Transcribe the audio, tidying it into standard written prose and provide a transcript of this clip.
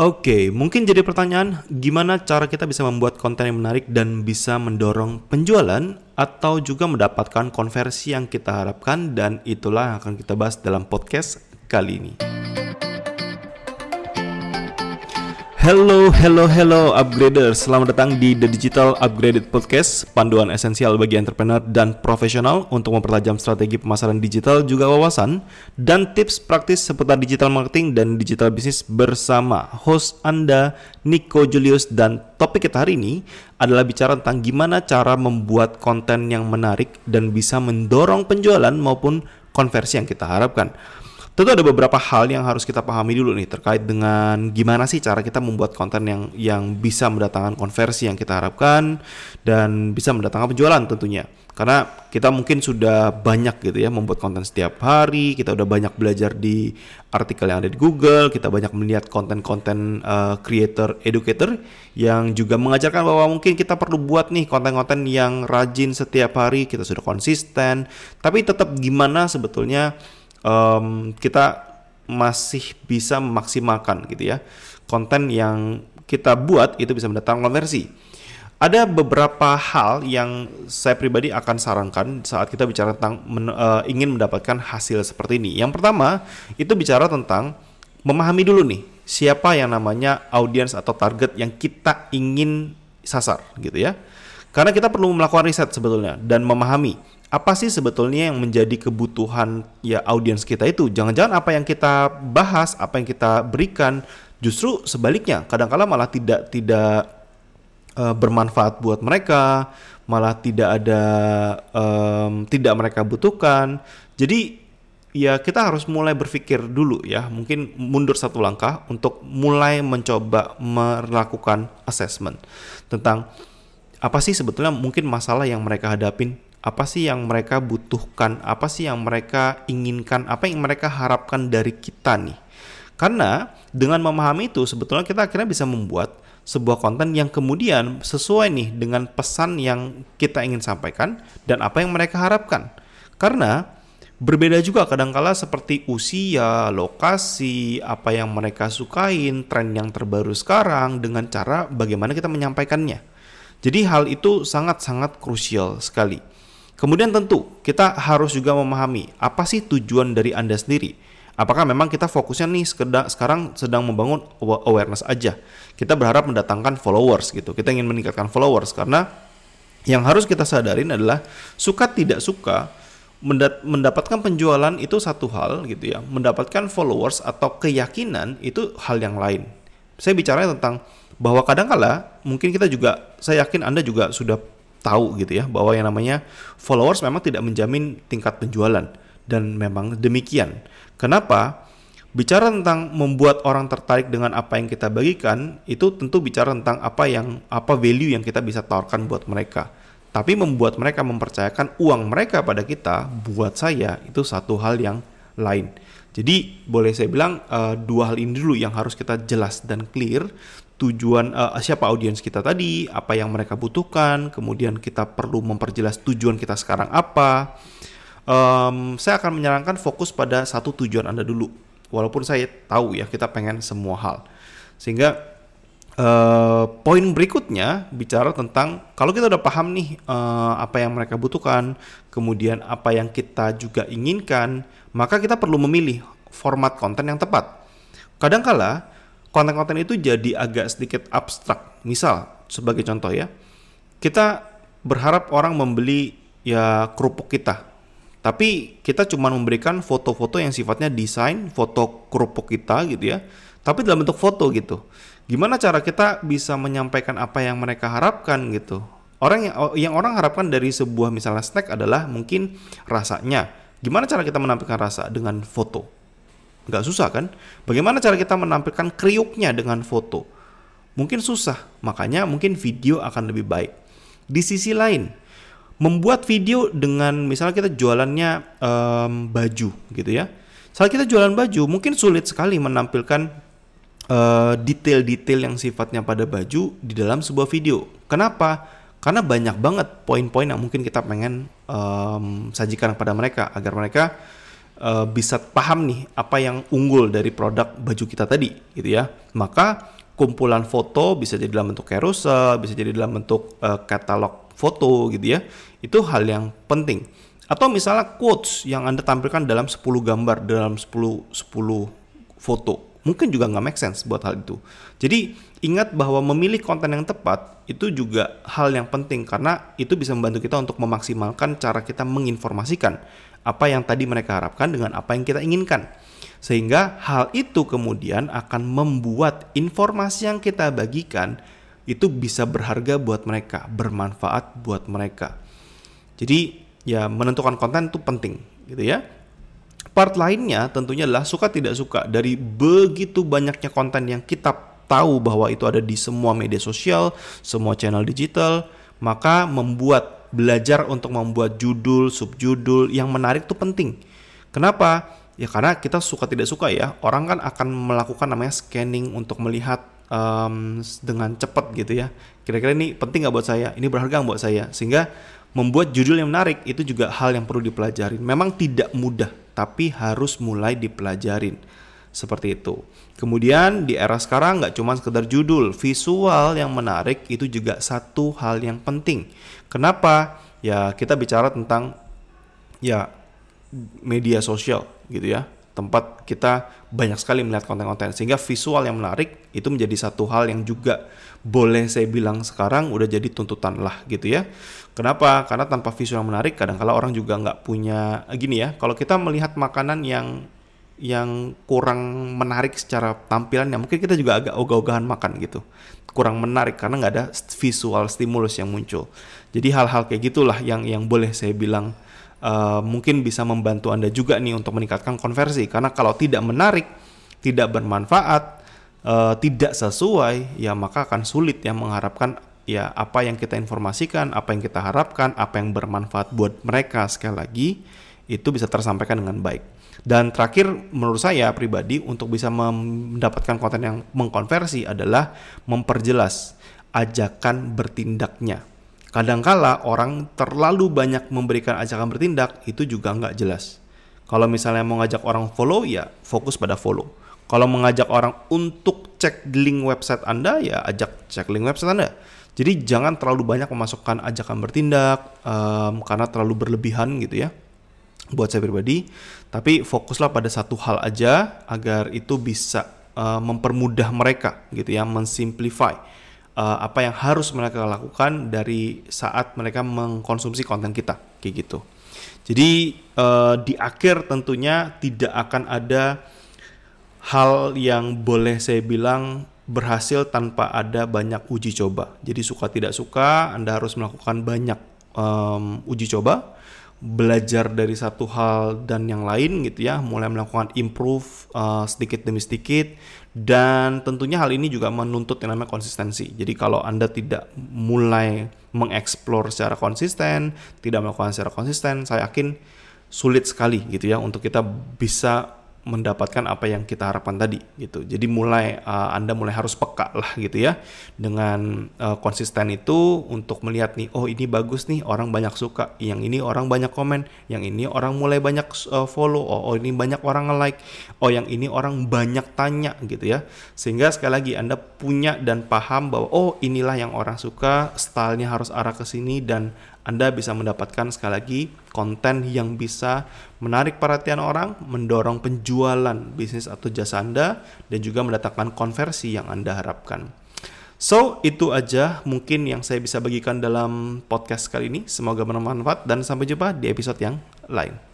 Oke, mungkin jadi pertanyaan, gimana cara kita bisa membuat konten yang menarik dan bisa mendorong penjualan atau juga mendapatkan konversi yang kita harapkan, dan itulah yang akan kita bahas dalam podcast kali ini. Hello upgraders, selamat datang di The Digital Upgraded Podcast, panduan esensial bagi entrepreneur dan profesional untuk mempertajam strategi pemasaran digital, juga wawasan dan tips praktis seputar digital marketing dan digital bisnis bersama host Anda, Nico Julius. Dan topik kita hari ini adalah bicara tentang gimana cara membuat konten yang menarik dan bisa mendorong penjualan maupun konversi yang kita harapkan. Tentu ada beberapa hal yang harus kita pahami dulu nih terkait dengan gimana sih cara kita membuat konten yang bisa mendatangkan konversi yang kita harapkan dan bisa mendatangkan penjualan tentunya. Karena kita mungkin sudah banyak gitu ya membuat konten setiap hari, kita udah banyak belajar di artikel yang ada di Google, kita banyak melihat konten-konten creator, educator yang juga mengajarkan bahwa mungkin kita perlu buat nih konten-konten yang rajin setiap hari, kita sudah konsisten, tapi tetap gimana sebetulnya kita masih bisa memaksimalkan gitu ya konten yang kita buat itu bisa mendatangkan konversi. Ada beberapa hal yang saya pribadi akan sarankan saat kita bicara tentang ingin mendapatkan hasil seperti ini. Yang pertama itu bicara tentang memahami dulu nih siapa yang namanya audiens atau target yang kita ingin sasar gitu ya. Karena kita perlu melakukan riset sebetulnya dan memahami apa sih sebetulnya yang menjadi kebutuhan ya audiens kita itu. Jangan-jangan apa yang kita bahas, apa yang kita berikan justru sebaliknya. Kadang-kala malah tidak bermanfaat buat mereka, malah tidak mereka butuhkan. Jadi ya kita harus mulai berpikir dulu ya, mungkin mundur satu langkah untuk mulai mencoba melakukan assessment tentang apa sih sebetulnya mungkin masalah yang mereka hadapin, apa sih yang mereka butuhkan, apa sih yang mereka inginkan, apa yang mereka harapkan dari kita nih. Karena dengan memahami itu sebetulnya kita akhirnya bisa membuat sebuah konten yang kemudian sesuai nih dengan pesan yang kita ingin sampaikan dan apa yang mereka harapkan. Karena berbeda juga kadangkala seperti usia, lokasi, apa yang mereka sukain, tren yang terbaru sekarang dengan cara bagaimana kita menyampaikannya. Jadi hal itu sangat-sangat krusial sekali. Kemudian tentu kita harus juga memahami apa sih tujuan dari Anda sendiri. Apakah memang kita fokusnya nih sekarang sedang membangun awareness aja. Kita berharap mendatangkan followers gitu. Kita ingin meningkatkan followers karena yang harus kita sadarin adalah suka tidak suka mendapatkan penjualan itu satu hal gitu ya. Mendapatkan followers atau keyakinan itu hal yang lain. Saya bicara tentang bahwa kadang-kala mungkin kita juga, saya yakin Anda juga sudah tahu gitu ya, bahwa yang namanya followers memang tidak menjamin tingkat penjualan, dan memang demikian. Kenapa? Bicara tentang membuat orang tertarik dengan apa yang kita bagikan, itu tentu bicara tentang apa value yang kita bisa tawarkan buat mereka. Tapi membuat mereka mempercayakan uang mereka pada kita, buat saya itu satu hal yang lain. Jadi boleh saya bilang dua hal ini dulu yang harus kita jelas dan clear. Tujuan siapa audiens kita tadi, apa yang mereka butuhkan, kemudian kita perlu memperjelas tujuan kita sekarang apa. Saya akan menyarankan fokus pada satu tujuan Anda dulu, walaupun saya tahu ya kita pengen semua hal. Sehingga poin berikutnya bicara tentang kalau kita udah paham nih apa yang mereka butuhkan, kemudian apa yang kita juga inginkan, maka kita perlu memilih format konten yang tepat. Kadangkala konten-konten itu jadi agak sedikit abstrak. Misal, sebagai contoh ya, kita berharap orang membeli ya kerupuk kita, tapi kita cuma memberikan foto-foto yang sifatnya desain, foto kerupuk kita gitu ya, tapi dalam bentuk foto gitu. Gimana cara kita bisa menyampaikan apa yang mereka harapkan gitu? Yang orang harapkan dari sebuah misalnya snack adalah mungkin rasanya. Gimana cara kita menampilkan rasa dengan foto? Nggak susah kan? Bagaimana cara kita menampilkan kriuknya dengan foto? Mungkin susah, makanya mungkin video akan lebih baik. Di sisi lain, membuat video dengan misalnya kita jualannya baju gitu ya. Saat kita jualan baju, mungkin sulit sekali menampilkan detail-detail yang sifatnya pada baju di dalam sebuah video. Kenapa? Karena banyak banget poin-poin yang mungkin kita pengen sajikan kepada mereka agar mereka bisa paham nih apa yang unggul dari produk baju kita tadi gitu ya. Maka kumpulan foto bisa jadi dalam bentuk carousel, bisa jadi dalam bentuk katalog foto gitu ya. Itu hal yang penting. Atau misalnya quotes yang Anda tampilkan dalam 10 gambar, dalam 10 foto. Mungkin juga nggak make sense buat hal itu. Jadi ingat bahwa memilih konten yang tepat itu juga hal yang penting karena itu bisa membantu kita untuk memaksimalkan cara kita menginformasikan apa yang tadi mereka harapkan dengan apa yang kita inginkan. Sehingga hal itu kemudian akan membuat informasi yang kita bagikan itu bisa berharga buat mereka, bermanfaat buat mereka. Jadi ya menentukan konten itu penting gitu ya. Part lainnya tentunya adalah suka tidak suka dari begitu banyaknya konten yang kita tahu bahwa itu ada di semua media sosial, semua channel digital, maka belajar untuk membuat judul, subjudul yang menarik itu penting. Kenapa? Ya karena kita suka tidak suka ya, orang kan akan melakukan namanya scanning untuk melihat dengan cepat gitu ya. Kira-kira ini penting nggak buat saya? Ini berharga nggak buat saya? Sehingga membuat judul yang menarik itu juga hal yang perlu dipelajarin. Memang tidak mudah, tapi harus mulai dipelajarin. Seperti itu. Kemudian di era sekarang nggak cuma sekedar judul, visual yang menarik itu juga satu hal yang penting. Kenapa? Ya kita bicara tentang ya media sosial gitu ya. Tempat kita banyak sekali melihat konten-konten sehingga visual yang menarik itu menjadi satu hal yang juga boleh saya bilang sekarang udah jadi tuntutan lah gitu ya. Kenapa? Karena tanpa visual yang menarik kadang-kala orang juga nggak punya gini ya. Kalau kita melihat makanan yang kurang menarik secara tampilan, ya mungkin kita juga agak ogah-ogahan makan gitu. Kurang menarik karena nggak ada visual stimulus yang muncul. Jadi hal-hal kayak gitulah yang boleh saya bilang mungkin bisa membantu Anda juga nih untuk meningkatkan konversi. Karena kalau tidak menarik, tidak bermanfaat, tidak sesuai, ya maka akan sulit ya mengharapkan ya apa yang kita informasikan, apa yang kita harapkan, apa yang bermanfaat buat mereka sekali lagi itu bisa tersampaikan dengan baik. Dan terakhir menurut saya pribadi untuk bisa mendapatkan konten yang mengkonversi adalah memperjelas ajakan bertindaknya. Kadangkala orang terlalu banyak memberikan ajakan bertindak itu juga nggak jelas. Kalau misalnya mau ngajak orang follow ya fokus pada follow. Kalau mengajak orang untuk cek link website Anda ya ajak cek link website Anda. Jadi jangan terlalu banyak memasukkan ajakan bertindak karena terlalu berlebihan gitu ya. Buat saya pribadi, tapi fokuslah pada satu hal aja agar itu bisa mempermudah mereka gitu ya, mensimplify apa yang harus mereka lakukan dari saat mereka mengkonsumsi konten kita kayak gitu. Jadi di akhir tentunya tidak akan ada hal yang boleh saya bilang berhasil tanpa ada banyak uji coba. Jadi suka tidak suka Anda harus melakukan banyak uji coba, belajar dari satu hal dan yang lain gitu ya, mulai melakukan improve sedikit demi sedikit, dan tentunya hal ini juga menuntut yang namanya konsistensi. Jadi kalau Anda tidak mulai mengeksplor secara konsisten, tidak melakukan secara konsisten, saya yakin sulit sekali gitu ya untuk kita bisa mendapatkan apa yang kita harapkan tadi gitu. Jadi Anda mulai harus peka lah gitu ya dengan konsisten itu untuk melihat nih, oh ini bagus nih, orang banyak suka, yang ini orang banyak komen, yang ini orang mulai banyak follow, oh ini banyak orang nge-like, oh yang ini orang banyak tanya gitu ya. Sehingga sekali lagi Anda punya dan paham bahwa oh inilah yang orang suka, stylenya harus arah ke sini, dan Anda bisa mendapatkan sekali lagi konten yang bisa menarik perhatian orang, mendorong penjualan bisnis atau jasa Anda, dan juga mendatangkan konversi yang Anda harapkan. So, itu aja mungkin yang saya bisa bagikan dalam podcast kali ini. Semoga bermanfaat dan sampai jumpa di episode yang lain.